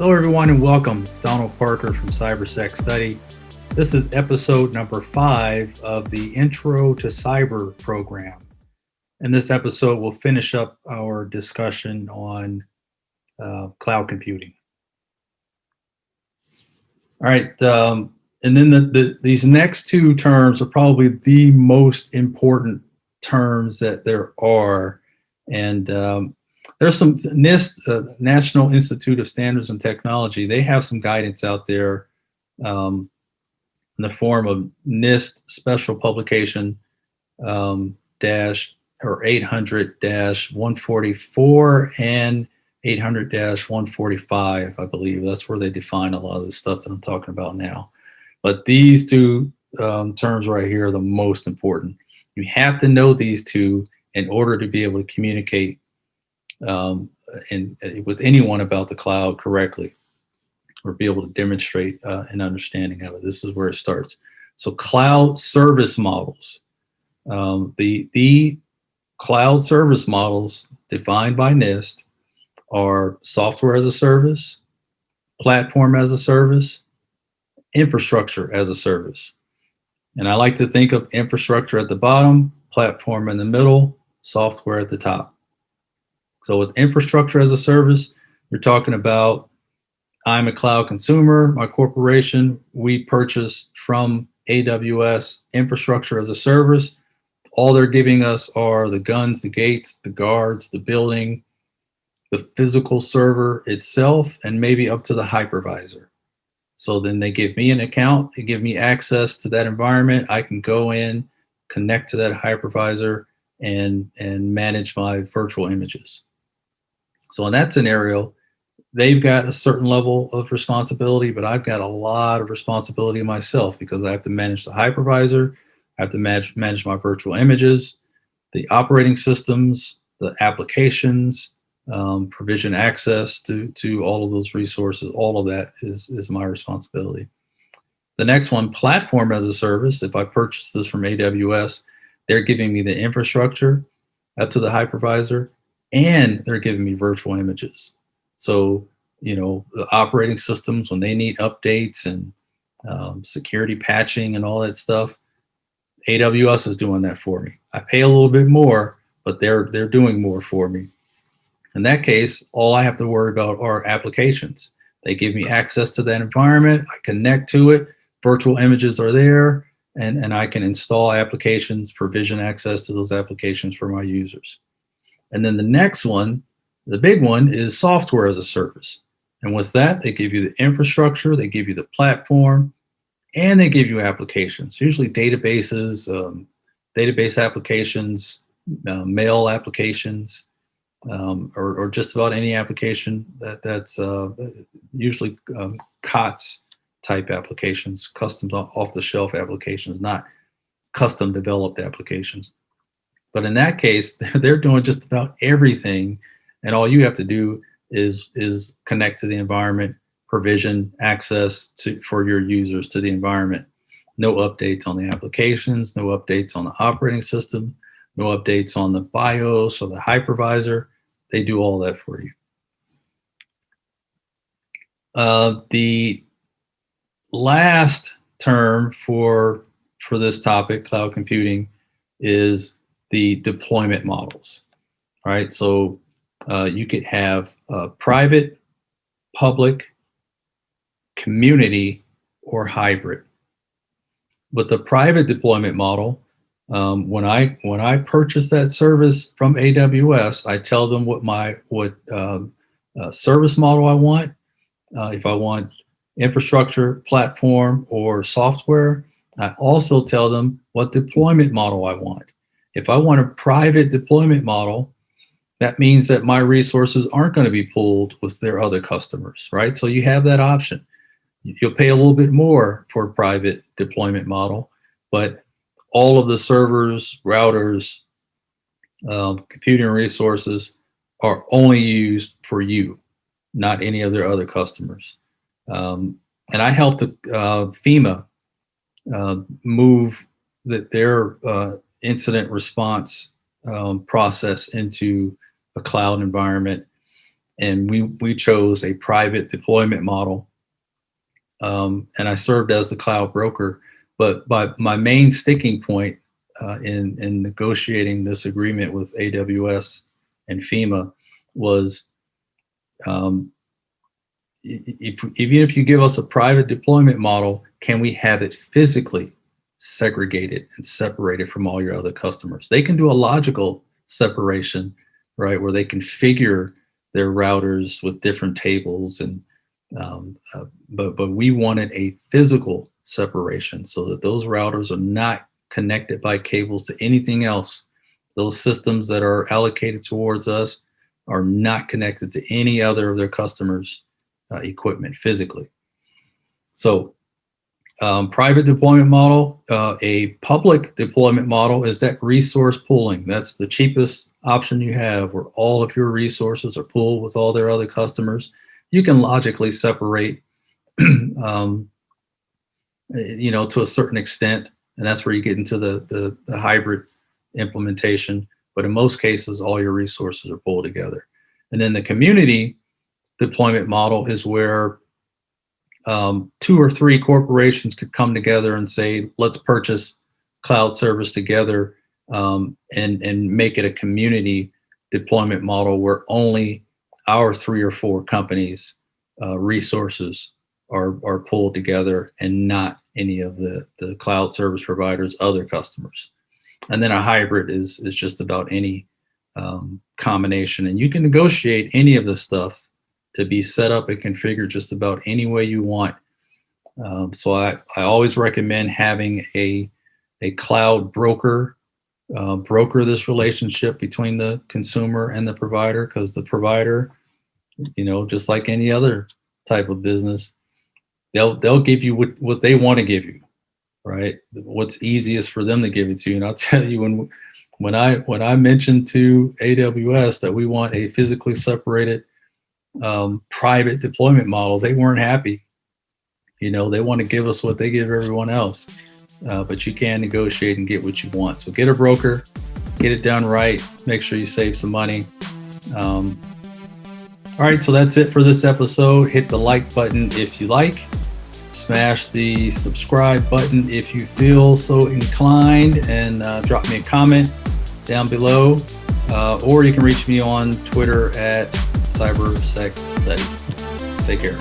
Hello, everyone, and welcome. It's Donald Parker from CyberSecStudy. This is episode number 5 of the Intro to Cyber program. In this episode, we'll finish up our discussion on cloud computing. All right, and then these next two terms are probably the most important terms that there are. And there's some NIST, National Institute of Standards and Technology. They have some guidance out there in the form of NIST Special Publication dash or 800-144 and 800-145, I believe. That's where they define a lot of the stuff that I'm talking about now. But these two terms right here are the most important. You have to know these two in order to be able to communicate with anyone about the cloud correctly, or be able to demonstrate an understanding of it. This is where it starts. So cloud service models. The cloud service models defined by NIST are software as a service, platform as a service, infrastructure as a service. And I like to think of infrastructure at the bottom, platform in the middle, software at the top. So with infrastructure as a service, you're talking about, I'm a cloud consumer, my corporation, we purchase from AWS infrastructure as a service. All they're giving us are the guns, the gates, the guards, the building, the physical server itself, and maybe up to the hypervisor. So then they give me an account, they give me access to that environment. I can go in, connect to that hypervisor, and manage my virtual images. So in that scenario, they've got a certain level of responsibility, but I've got a lot of responsibility myself because I have to manage the hypervisor, I have to manage my virtual images, the operating systems, the applications, provision access to all of those resources. All of that is my responsibility. The next one, platform as a service. If I purchase this from AWS, they're giving me the infrastructure up to the hypervisor, and they're giving me virtual images. So, the operating systems, when they need updates and security patching and all that stuff, AWS is doing that for me. I pay a little bit more, but they're doing more for me. In that case, all I have to worry about are applications. They give me access to that environment. I connect to it. Virtual images are there, and I can install applications, provision access to those applications for my users. And then the next one, the big one, is software as a service. And with that, they give you the infrastructure, they give you the platform, and they give you applications, usually databases, database applications, mail applications, or just about any application that's usually COTS type applications, custom off-the-shelf applications, not custom developed applications. But in that case, they're doing just about everything, and all you have to do is connect to the environment, provision access for your users to the environment. No updates on the applications, no updates on the operating system, no updates on the BIOS or the hypervisor. They do all that for you. The last term for this topic, cloud computing, is the deployment models. All right, so you could have private, public, community, or hybrid. But the private deployment model, when I purchase that service from AWS, I tell them what service model I want. If I want infrastructure, platform, or software, I also tell them what deployment model I want. If I want a private deployment model, that means that my resources aren't going to be pooled with their other customers, right? So you have that option. You'll pay a little bit more for a private deployment model, but all of the servers, routers, computing resources are only used for you, not any of their other customers. And I helped FEMA move their incident response process into a cloud environment. and we chose a private deployment model. And I served as the cloud broker. But my main sticking point in negotiating this agreement with AWS and FEMA was, even if you give us a private deployment model, can we have it physically segregated and separated from all your other customers? They can do a logical separation, right, where they configure their routers with different tables, and but we wanted a physical separation so that those routers are not connected by cables to anything else. Those systems that are allocated towards us are not connected to any other of their customers' equipment physically. So private deployment model, a public deployment model is that resource pooling. That's the cheapest option you have, where all of your resources are pooled with all their other customers. You can logically separate, to a certain extent, and that's where you get into the hybrid implementation. But in most cases, all your resources are pulled together. And then the community deployment model is where 2 or 3 corporations could come together and say, let's purchase cloud service together, and make it a community deployment model where only our 3 or 4 companies' resources are pulled together, and not any of the cloud service providers' other customers. And then a hybrid is just about any combination, and you can negotiate any of this stuff to be set up and configured just about any way you want. So I always recommend having a cloud broker broker this relationship between the consumer and the provider, because the provider, just like any other type of business, they'll give you what they want to give you, right? What's easiest for them to give it to you. And I'll tell you, when I mentioned to AWS that we want a physically separated private deployment model, they weren't happy. They want to give us what they give everyone else, but you can negotiate and get what you want. So get a broker, get it done right, make sure you save some money. All right, so that's it for this episode. Hit the like button if you like. Smash the subscribe button if you feel so inclined, and drop me a comment down below. Or you can reach me on Twitter at CyberSecStudy. Take care.